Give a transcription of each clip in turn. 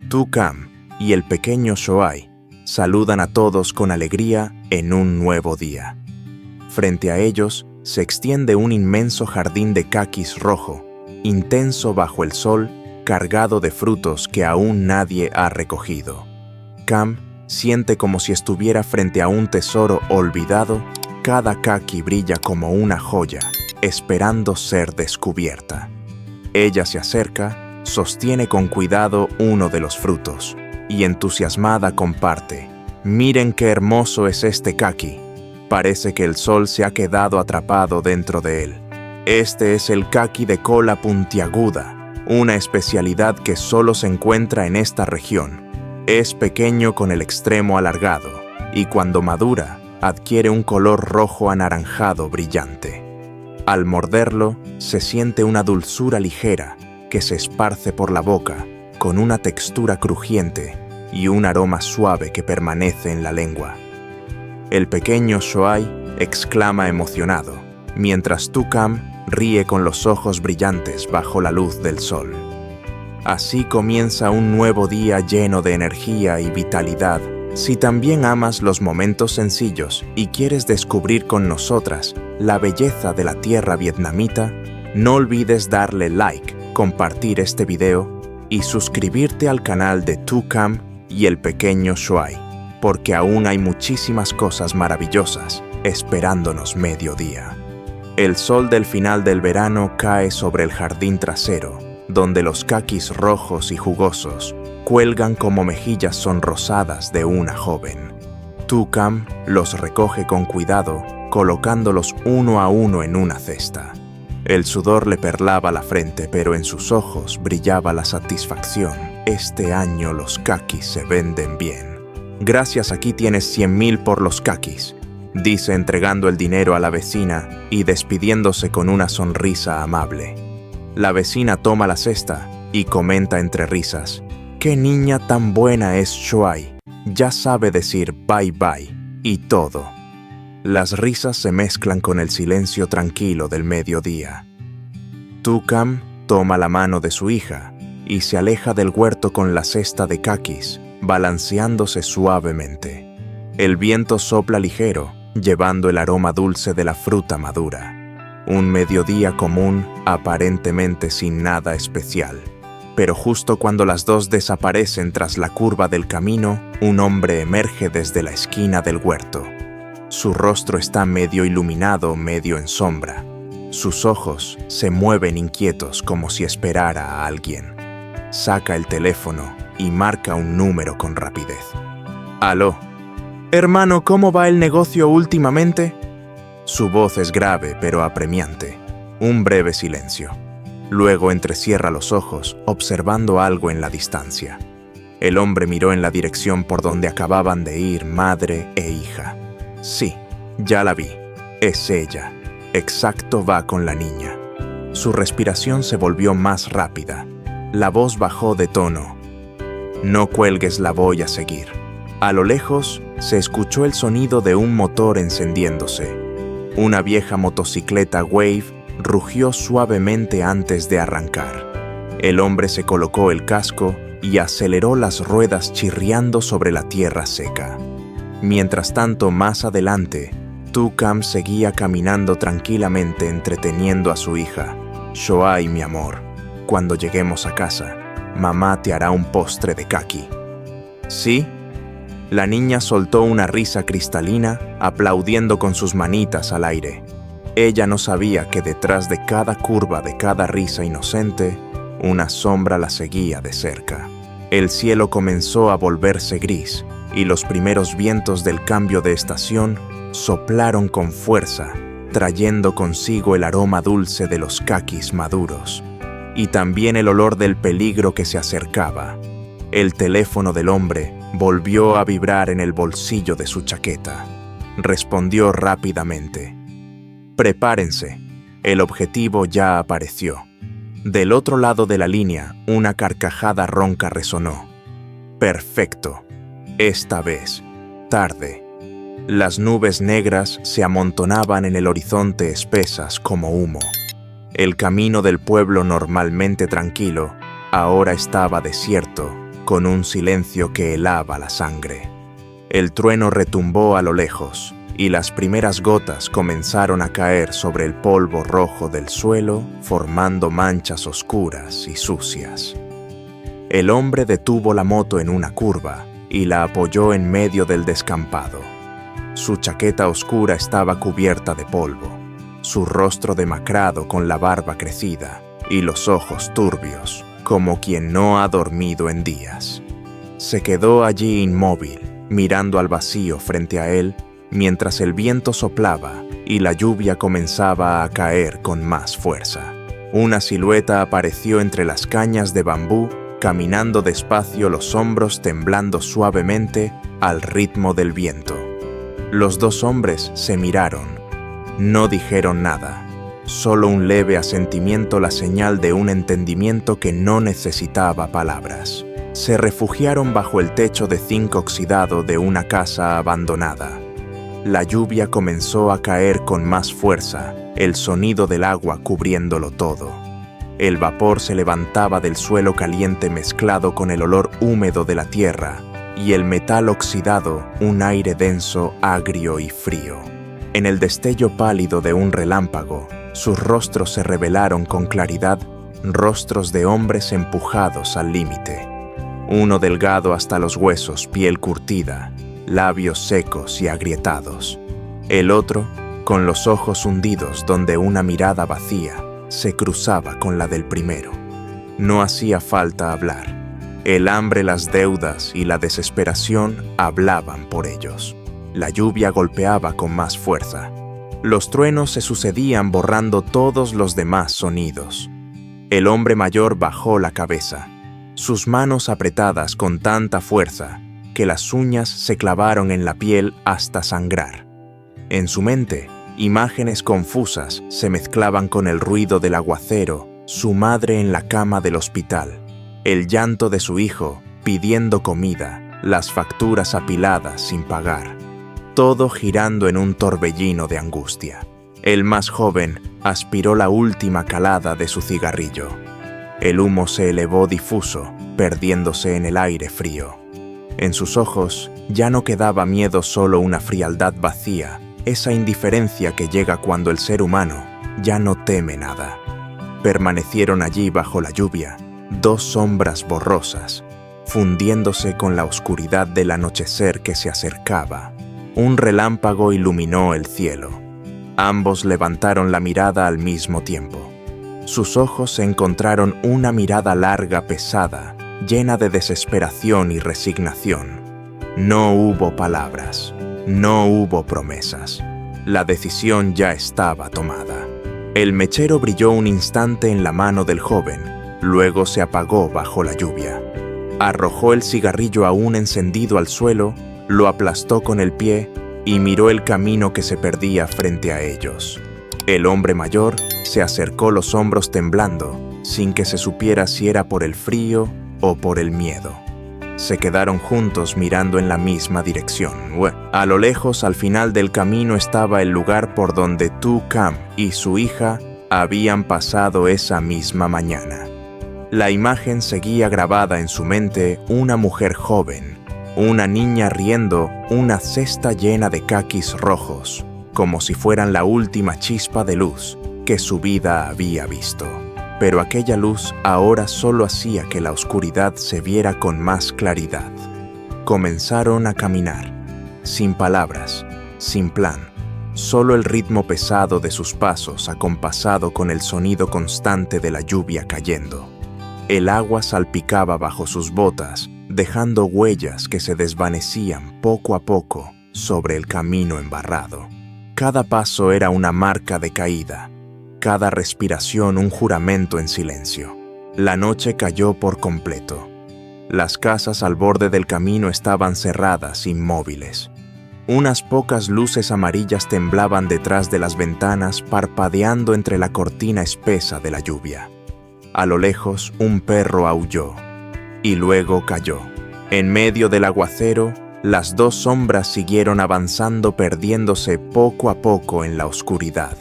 Tu-Kam y el pequeño Shoai saludan a todos con alegría en un nuevo día. Frente a ellos se extiende un inmenso jardín de kakis rojo, intenso bajo el sol, cargado de frutos que aún nadie ha recogido. Kam siente como si estuviera frente a un tesoro olvidado. Cada kaki brilla como una joya, esperando ser descubierta. Ella se acerca, sostiene con cuidado uno de los frutos y entusiasmada comparte: «Miren qué hermoso es este kaki. Parece que el sol se ha quedado atrapado dentro de él. Este es el kaki de cola puntiaguda, una especialidad que solo se encuentra en esta región. Es pequeño con el extremo alargado y cuando madura adquiere un color rojo anaranjado brillante. Al morderlo se siente una dulzura ligera que se esparce por la boca con una textura crujiente y un aroma suave que permanece en la lengua». El pequeño Shoai exclama emocionado, mientras Tu-Kam ríe con los ojos brillantes bajo la luz del sol. Así comienza un nuevo día lleno de energía y vitalidad. Si también amas los momentos sencillos y quieres descubrir con nosotras la belleza de la tierra vietnamita, no olvides darle like, compartir este video y suscribirte al canal de Tu-Kam y el pequeño Shoai, porque aún hay muchísimas cosas maravillosas esperándonos mediodía. El sol del final del verano cae sobre el jardín trasero, donde los kakis rojos y jugosos cuelgan como mejillas sonrosadas de una joven. Tu-Kam los recoge con cuidado, colocándolos uno a uno en una cesta. El sudor le perlaba la frente, pero en sus ojos brillaba la satisfacción. Este año los kakis se venden bien. «Gracias, aquí tienes 100,000 por los kakis», dice entregando el dinero a la vecina y despidiéndose con una sonrisa amable. La vecina toma la cesta y comenta entre risas: «¡Qué niña tan buena es Shoai! Ya sabe decir bye bye y todo». Las risas se mezclan con el silencio tranquilo del mediodía. Tu-Kam toma la mano de su hija y se aleja del huerto con la cesta de kakis, balanceándose suavemente. El viento sopla ligero, llevando el aroma dulce de la fruta madura. Un mediodía común, aparentemente sin nada especial. Pero justo cuando las dos desaparecen tras la curva del camino, un hombre emerge desde la esquina del huerto. Su rostro está medio iluminado, medio en sombra. Sus ojos se mueven inquietos como si esperara a alguien. Saca el teléfono y marca un número con rapidez. «Aló. Hermano, ¿cómo va el negocio últimamente?» Su voz es grave pero apremiante. Un breve silencio. Luego entrecierra los ojos, observando algo en la distancia. El hombre miró en la dirección por donde acababan de ir madre e hija. «Sí, ya la vi. Es ella. Exacto, va con la niña». Su respiración se volvió más rápida. La voz bajó de tono. «No cuelgues, la voy a seguir». A lo lejos se escuchó el sonido de un motor encendiéndose. Una vieja motocicleta Wave rugió suavemente antes de arrancar. El hombre se colocó el casco y aceleró las ruedas chirriando sobre la tierra seca. Mientras tanto, más adelante, Tu-Kam seguía caminando tranquilamente entreteniendo a su hija. «Shoai, mi amor, cuando lleguemos a casa, mamá te hará un postre de kaki». «¿Sí?». La niña soltó una risa cristalina, aplaudiendo con sus manitas al aire. Ella no sabía que detrás de cada curva de cada risa inocente, una sombra la seguía de cerca. El cielo comenzó a volverse gris, y los primeros vientos del cambio de estación soplaron con fuerza, trayendo consigo el aroma dulce de los kakis maduros, y también el olor del peligro que se acercaba. El teléfono del hombre volvió a vibrar en el bolsillo de su chaqueta. Respondió rápidamente: «Prepárense, el objetivo ya apareció». Del otro lado de la línea, una carcajada ronca resonó. «Perfecto. Esta vez, tarde». Las nubes negras se amontonaban en el horizonte espesas como humo. El camino del pueblo normalmente tranquilo ahora estaba desierto, con un silencio que helaba la sangre. El trueno retumbó a lo lejos, y las primeras gotas comenzaron a caer sobre el polvo rojo del suelo, formando manchas oscuras y sucias. El hombre detuvo la moto en una curva y la apoyó en medio del descampado. Su chaqueta oscura estaba cubierta de polvo, su rostro demacrado con la barba crecida y los ojos turbios, como quien no ha dormido en días. Se quedó allí inmóvil, mirando al vacío frente a él, mientras el viento soplaba y la lluvia comenzaba a caer con más fuerza. Una silueta apareció entre las cañas de bambú, caminando despacio, los hombros temblando suavemente al ritmo del viento. Los dos hombres se miraron. No dijeron nada, solo un leve asentimiento, la señal de un entendimiento que no necesitaba palabras. Se refugiaron bajo el techo de zinc oxidado de una casa abandonada. La lluvia comenzó a caer con más fuerza, el sonido del agua cubriéndolo todo. El vapor se levantaba del suelo caliente mezclado con el olor húmedo de la tierra, y el metal oxidado, un aire denso, agrio y frío. En el destello pálido de un relámpago, sus rostros se revelaron con claridad, rostros de hombres empujados al límite. Uno delgado hasta los huesos, piel curtida, labios secos y agrietados. El otro, con los ojos hundidos donde una mirada vacía se cruzaba con la del primero. No hacía falta hablar. El hambre, las deudas y la desesperación hablaban por ellos. La lluvia golpeaba con más fuerza. Los truenos se sucedían borrando todos los demás sonidos. El hombre mayor bajó la cabeza, sus manos apretadas con tanta fuerza que las uñas se clavaron en la piel hasta sangrar. En su mente, imágenes confusas se mezclaban con el ruido del aguacero, su madre en la cama del hospital, el llanto de su hijo pidiendo comida, las facturas apiladas sin pagar, todo girando en un torbellino de angustia. El más joven aspiró la última calada de su cigarrillo. El humo se elevó difuso, perdiéndose en el aire frío. En sus ojos ya no quedaba miedo, solo una frialdad vacía, esa indiferencia que llega cuando el ser humano ya no teme nada. Permanecieron allí bajo la lluvia, dos sombras borrosas, fundiéndose con la oscuridad del anochecer que se acercaba. Un relámpago iluminó el cielo. Ambos levantaron la mirada al mismo tiempo. Sus ojos se encontraron, una mirada larga, pesada, llena de desesperación y resignación. No hubo palabras, no hubo promesas. La decisión ya estaba tomada. El mechero brilló un instante en la mano del joven, luego se apagó bajo la lluvia. Arrojó el cigarrillo aún encendido al suelo, lo aplastó con el pie y miró el camino que se perdía frente a ellos. El hombre mayor se acercó, los hombros temblando, sin que se supiera si era por el frío o por el miedo. Se quedaron juntos mirando en la misma dirección. A lo lejos, al final del camino, estaba el lugar por donde Tu Cam y su hija habían pasado esa misma mañana. La imagen seguía grabada en su mente, una mujer joven, una niña riendo, una cesta llena de caquis rojos, como si fueran la última chispa de luz que su vida había visto. Pero aquella luz ahora solo hacía que la oscuridad se viera con más claridad. Comenzaron a caminar, sin palabras, sin plan, solo el ritmo pesado de sus pasos acompasado con el sonido constante de la lluvia cayendo. El agua salpicaba bajo sus botas, dejando huellas que se desvanecían poco a poco sobre el camino embarrado. Cada paso era una marca de caída, cada respiración un juramento en silencio. La noche cayó por completo. Las casas al borde del camino estaban cerradas, inmóviles. Unas pocas luces amarillas temblaban detrás de las ventanas, parpadeando entre la cortina espesa de la lluvia. A lo lejos, un perro aulló, y luego cayó. En medio del aguacero, las dos sombras siguieron avanzando, perdiéndose poco a poco en la oscuridad.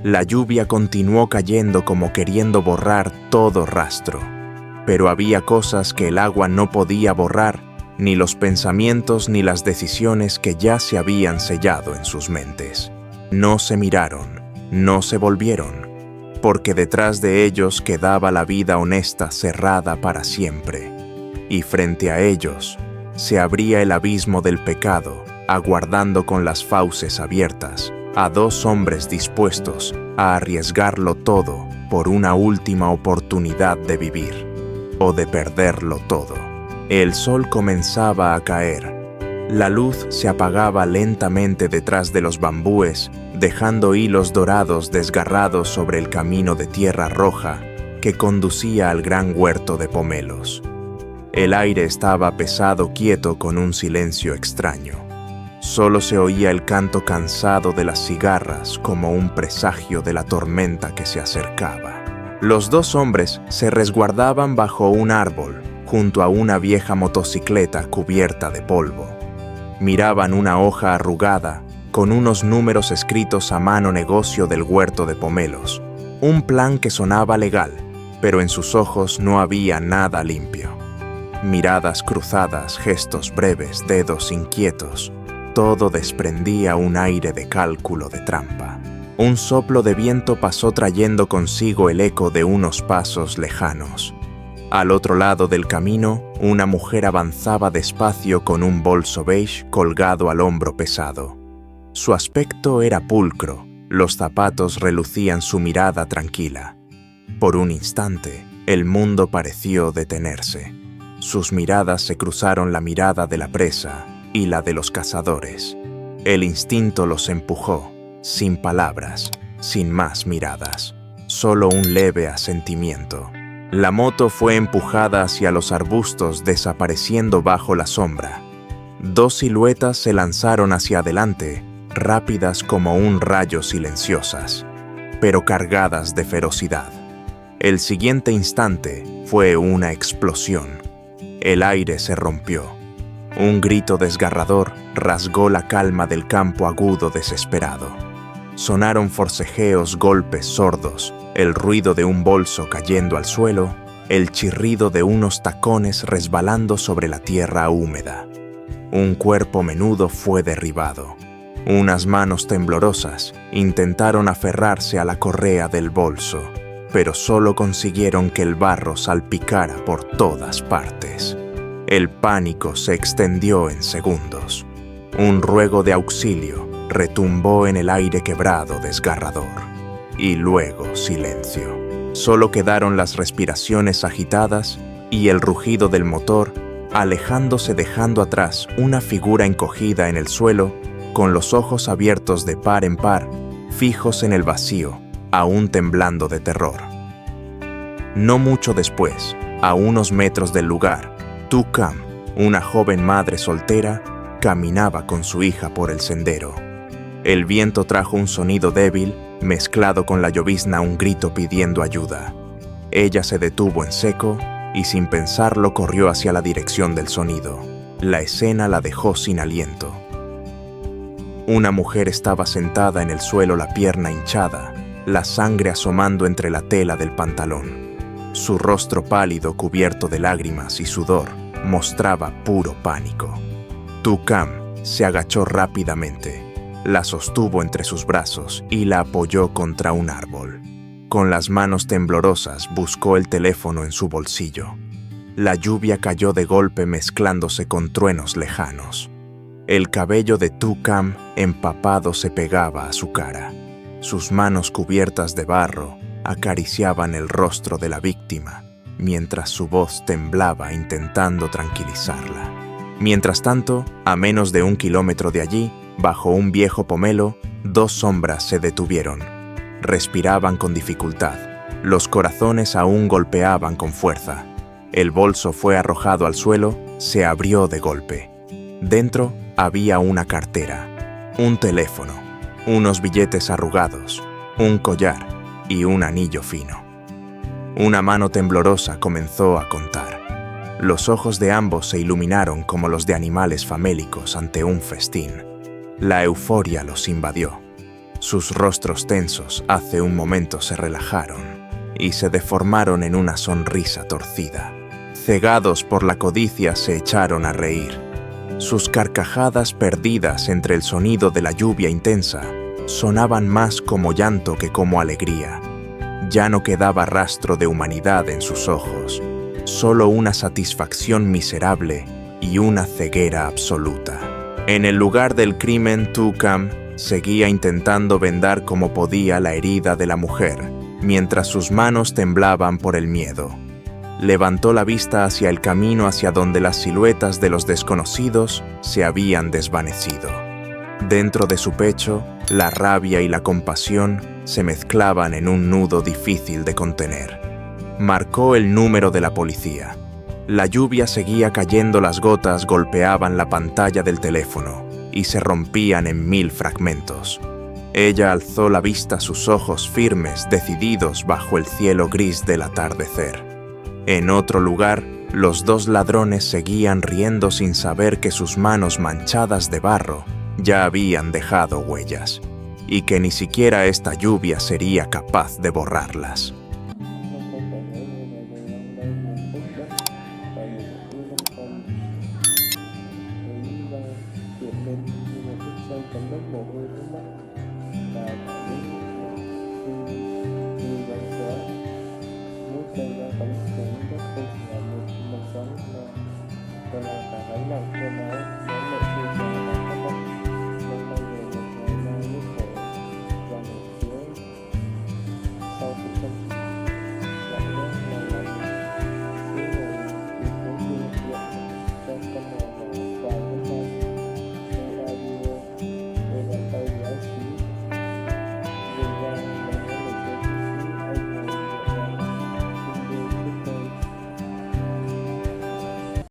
La lluvia continuó cayendo como queriendo borrar todo rastro, pero había cosas que el agua no podía borrar, ni los pensamientos ni las decisiones que ya se habían sellado en sus mentes. No se miraron, no se volvieron, porque detrás de ellos quedaba la vida honesta cerrada para siempre, y frente a ellos se abría el abismo del pecado, aguardando con las fauces abiertas a dos hombres dispuestos a arriesgarlo todo por una última oportunidad de vivir, o de perderlo todo. El sol comenzaba a caer. La luz se apagaba lentamente detrás de los bambúes, dejando hilos dorados desgarrados sobre el camino de tierra roja que conducía al gran huerto de pomelos. El aire estaba pesado, quieto, con un silencio extraño. Solo se oía el canto cansado de las cigarras como un presagio de la tormenta que se acercaba. Los dos hombres se resguardaban bajo un árbol, junto a una vieja motocicleta cubierta de polvo. Miraban una hoja arrugada con unos números escritos a mano, negocio del huerto de pomelos. Un plan que sonaba legal, pero en sus ojos no había nada limpio. Miradas cruzadas, gestos breves, dedos inquietos. Todo desprendía un aire de cálculo, de trampa. Un soplo de viento pasó trayendo consigo el eco de unos pasos lejanos. Al otro lado del camino, una mujer avanzaba despacio con un bolso beige colgado al hombro pesado. Su aspecto era pulcro, los zapatos relucían su mirada tranquila. Por un instante, el mundo pareció detenerse. Sus miradas se cruzaron, la mirada de la presa y la de los cazadores. El instinto los empujó, sin palabras, sin más miradas, solo un leve asentimiento. La moto fue empujada hacia los arbustos, desapareciendo bajo la sombra. Dos siluetas se lanzaron hacia adelante, rápidas como un rayo, silenciosas, pero cargadas de ferocidad. El siguiente instante fue una explosión. El aire se rompió. Un grito desgarrador rasgó la calma del campo agudo, desesperado. Sonaron forcejeos, golpes sordos, el ruido de un bolso cayendo al suelo, el chirrido de unos tacones resbalando sobre la tierra húmeda. Un cuerpo menudo fue derribado. Unas manos temblorosas intentaron aferrarse a la correa del bolso, pero solo consiguieron que el barro salpicara por todas partes. El pánico se extendió en segundos. Un ruego de auxilio retumbó en el aire quebrado, desgarrador. Y luego silencio. Solo quedaron las respiraciones agitadas y el rugido del motor, alejándose, dejando atrás una figura encogida en el suelo, con los ojos abiertos de par en par, fijos en el vacío, aún temblando de terror. No mucho después, a unos metros del lugar, Tu Cam, una joven madre soltera, caminaba con su hija por el sendero. El viento trajo un sonido débil, mezclado con la llovizna, un grito pidiendo ayuda. Ella se detuvo en seco y sin pensarlo corrió hacia la dirección del sonido. La escena la dejó sin aliento. Una mujer estaba sentada en el suelo, la pierna hinchada, la sangre asomando entre la tela del pantalón. Su rostro pálido, cubierto de lágrimas y sudor, mostraba puro pánico. Tu Cam se agachó rápidamente, la sostuvo entre sus brazos y la apoyó contra un árbol. Con las manos temblorosas buscó el teléfono en su bolsillo. La lluvia cayó de golpe, mezclándose con truenos lejanos. El cabello de Tu Cam, empapado, se pegaba a su cara. Sus manos cubiertas de barro acariciaban el rostro de la víctima, mientras su voz temblaba intentando tranquilizarla. Mientras tanto, a menos de 1 kilómetro de allí, bajo un viejo pomelo, dos sombras se detuvieron. Respiraban con dificultad. Los corazones aún golpeaban con fuerza. El bolso fue arrojado al suelo, se abrió de golpe. Dentro había una cartera, un teléfono, unos billetes arrugados, un collar y un anillo fino. Una mano temblorosa comenzó a contar. Los ojos de ambos se iluminaron como los de animales famélicos ante un festín. La euforia los invadió. Sus rostros tensos hace un momento se relajaron y se deformaron en una sonrisa torcida. cegados por la codicia, se echaron a reír. Sus carcajadas perdidas entre el sonido de la lluvia intensa sonaban más como llanto que como alegría. Ya no quedaba rastro de humanidad en sus ojos, solo una satisfacción miserable y una ceguera absoluta. En el lugar del crimen, Toukham seguía intentando vendar como podía la herida de la mujer, mientras sus manos temblaban por el miedo. Levantó la vista hacia el camino hacia donde las siluetas de los desconocidos se habían desvanecido. Dentro de su pecho, la rabia y la compasión se mezclaban en un nudo difícil de contener. Marcó el número de la policía. La lluvia seguía cayendo, las gotas golpeaban la pantalla del teléfono y se rompían en 1000 fragmentos. Ella alzó la vista, sus ojos firmes, decididos bajo el cielo gris del atardecer. En otro lugar, los dos ladrones seguían riendo sin saber que sus manos manchadas de barro ya habían dejado huellas, y que ni siquiera esta lluvia sería capaz de borrarlas. Điện lên nhưng mà thức xoay cắm đất mồ hôi nước mắt.